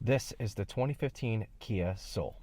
This is the 2015 Kia Soul.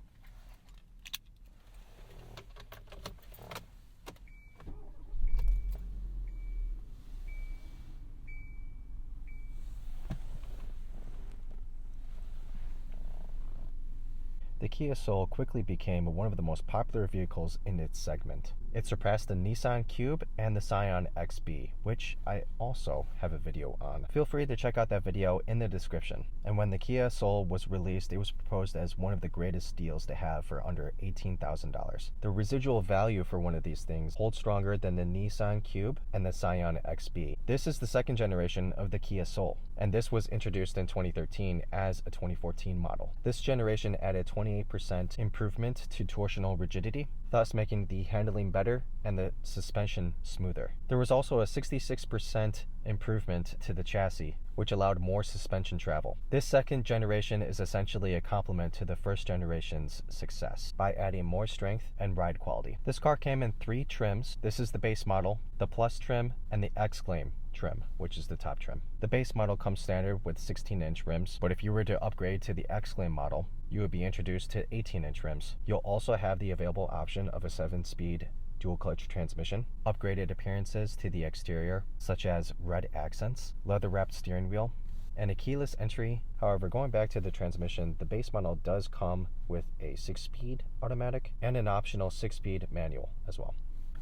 The Kia Soul quickly became one of the most popular vehicles in its segment. It surpassed the Nissan Cube and the Scion XB, which I also have a video on. Feel free to check out that video in the description. And when the Kia Soul was released, it was proposed as one of the greatest deals to have for under $18,000. The residual value for one of these things holds stronger than the Nissan Cube and the Scion XB. This is the second generation of the Kia Soul, and this was introduced in 2013 as a 2014 model. This generation added 28% improvement to torsional rigidity, thus making the handling better and the suspension smoother. There was also a 66% improvement to the chassis, which allowed more suspension travel. This second generation is essentially a complement to the first generation's success by adding more strength and ride quality. This car came in 3 trims. This is the base model, the Plus trim, and the X-Claim trim, which is the top trim. The base model comes standard with 16-inch rims, but if you were to upgrade to the X-Claim model, you would be introduced to 18-inch rims. You'll also have the available option of a 7-speed dual-clutch transmission, upgraded appearances to the exterior, such as red accents, leather-wrapped steering wheel, and a keyless entry. However, going back to the transmission, the base model does come with a 6-speed automatic and an optional 6-speed manual as well.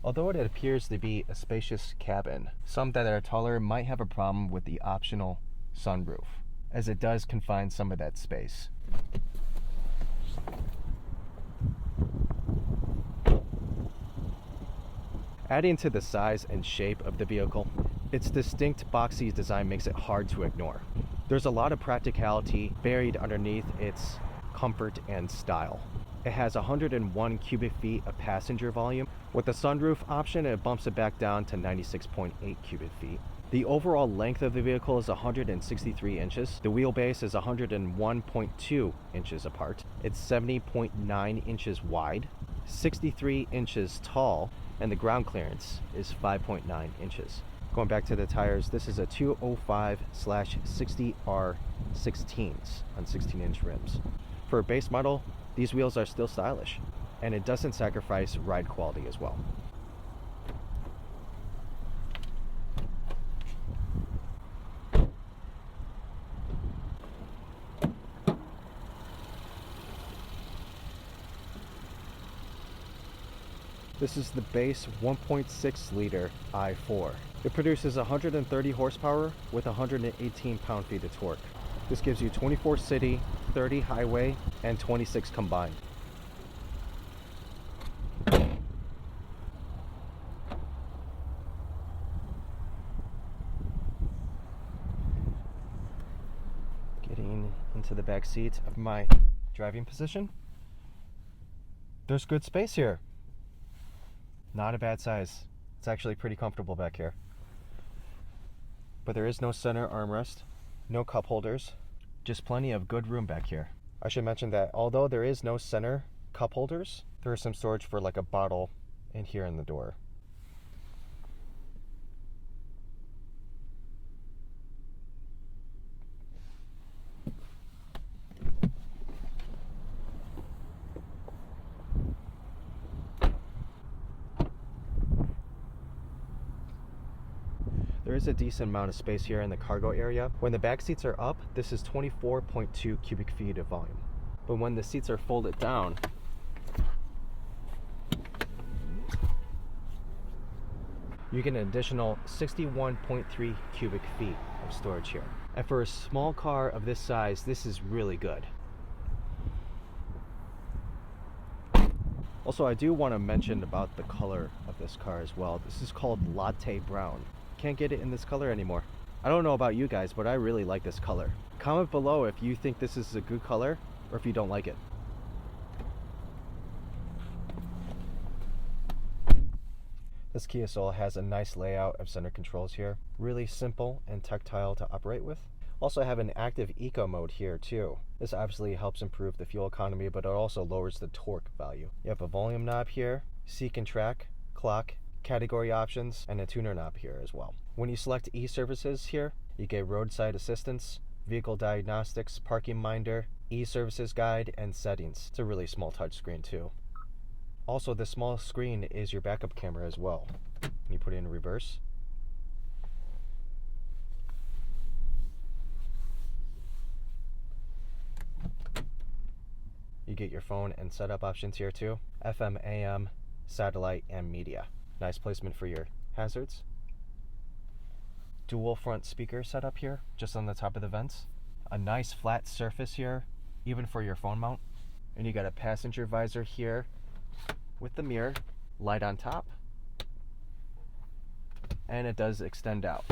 Although it appears to be a spacious cabin, some that are taller might have a problem with the optional sunroof, as it does confine some of that space. Adding to the size and shape of the vehicle, its distinct boxy design makes it hard to ignore. There's a lot of practicality buried underneath its comfort and style. It has 101 cubic feet of passenger volume. With the sunroof option, it bumps it back down to 96.8 cubic feet. The overall length of the vehicle is 163 inches. The wheelbase is 101.2 inches apart. It's 70.9 inches wide, 63 inches tall, and the ground clearance is 5.9 inches. Going back to the tires, this is a 205/60R16s on 16-inch rims. For a base model, these wheels are still stylish, and it doesn't sacrifice ride quality as well. This is the base 1.6 liter i4. It produces 130 horsepower with 118 pound-feet of torque. This gives you 24 city, 30 highway, and 26 combined. Getting into the back seat of my driving position. There's good space here. Not a bad size. It's actually pretty comfortable back here. But there is no center armrest, no cup holders, just plenty of good room back here. I should mention that although there is no center cup holders, there is some storage for like a bottle in here in the door. There is a decent amount of space here in the cargo area. When the back seats are up, this is 24.2 cubic feet of volume. But when the seats are folded down, you get an additional 61.3 cubic feet of storage here. And for a small car of this size, this is really good. Also, I do want to mention about the color of this car as well. This is called Latte Brown. Can't get it in this color anymore. I don't know about you guys, but I really like this color. Comment below if you think this is a good color or if you don't like it. This Kia Soul has a nice layout of center controls here. Really simple and tactile to operate with. Also have an active eco mode here too. This obviously helps improve the fuel economy, but it also lowers the torque value. You have a volume knob here, seek and track, clock, category options, and a tuner knob here as well. When you select e-services here, you get roadside assistance, vehicle diagnostics, parking minder, e-services guide, and settings. It's a really small touchscreen too. Also, the small screen is your backup camera as well. You put it in reverse. You get your phone and setup options here too. FM, AM, satellite, and media. Nice placement for your hazards. Dual front speaker setup here, just on the top of the vents. A nice flat surface here, even for your phone mount. And you got a passenger visor here with the mirror, light on top, and it does extend out.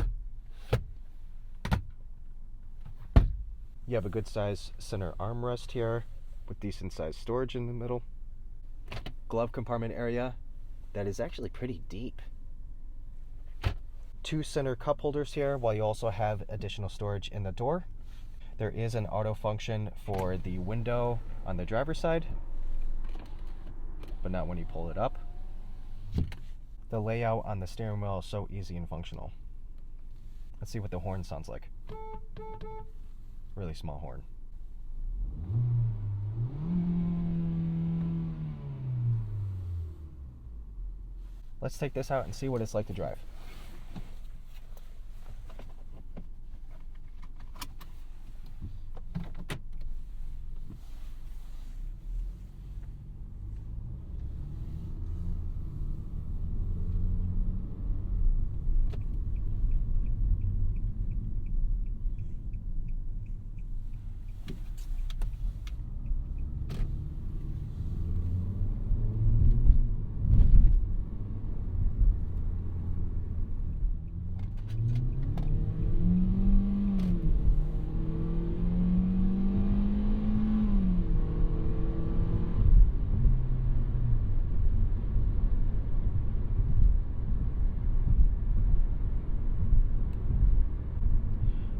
You have a good size center armrest here with decent sized storage in the middle. Glove compartment area that is actually pretty deep. 2 center cup holders here, while you also have additional storage in the door. There is an auto function for the window on the driver's side, but not when you pull it up. The layout on the steering wheel is so easy and functional. Let's see what the horn sounds like. Really small horn. Let's take this out and see what it's like to drive.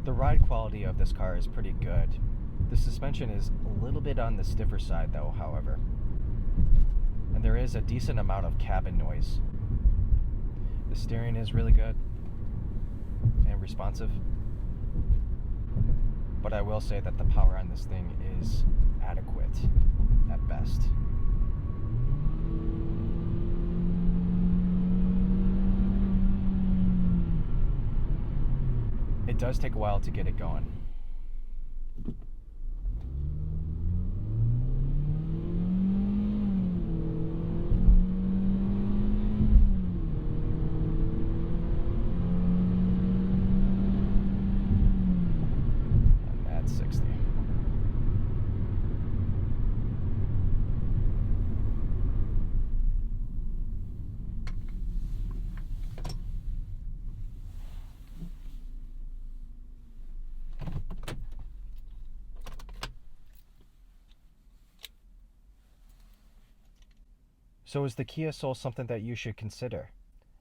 The ride quality of this car is pretty good. The suspension is a little bit on the stiffer side though, however. And there is a decent amount of cabin noise. The steering is really good and responsive. But I will say that the power on this thing is adequate at best. It does take a while to get it going. And that's 60. So is the Kia Soul something that you should consider,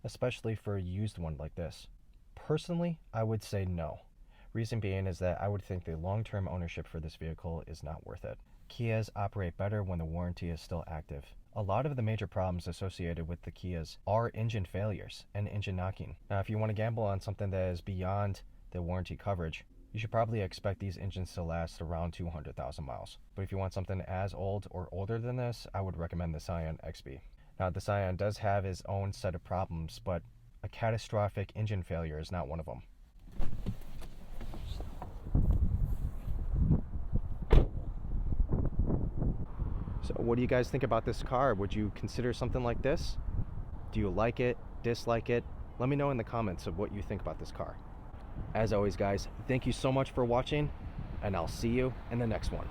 especially for a used one like this? Personally, I would say no. Reason being is that I would think the long-term ownership for this vehicle is not worth it. Kias operate better when the warranty is still active. A lot of the major problems associated with the Kias are engine failures and engine knocking. Now, if you want to gamble on something that is beyond the warranty coverage, you should probably expect these engines to last around 200,000 miles. But if you want something as old or older than this, I would recommend the Scion XB. Now, the Scion does have its own set of problems, but a catastrophic engine failure is not one of them. So what do you guys think about this car? Would you consider something like this? Do you like it, dislike it? Let me know in the comments of what you think about this car. As always, guys, thank you so much for watching, and I'll see you in the next one.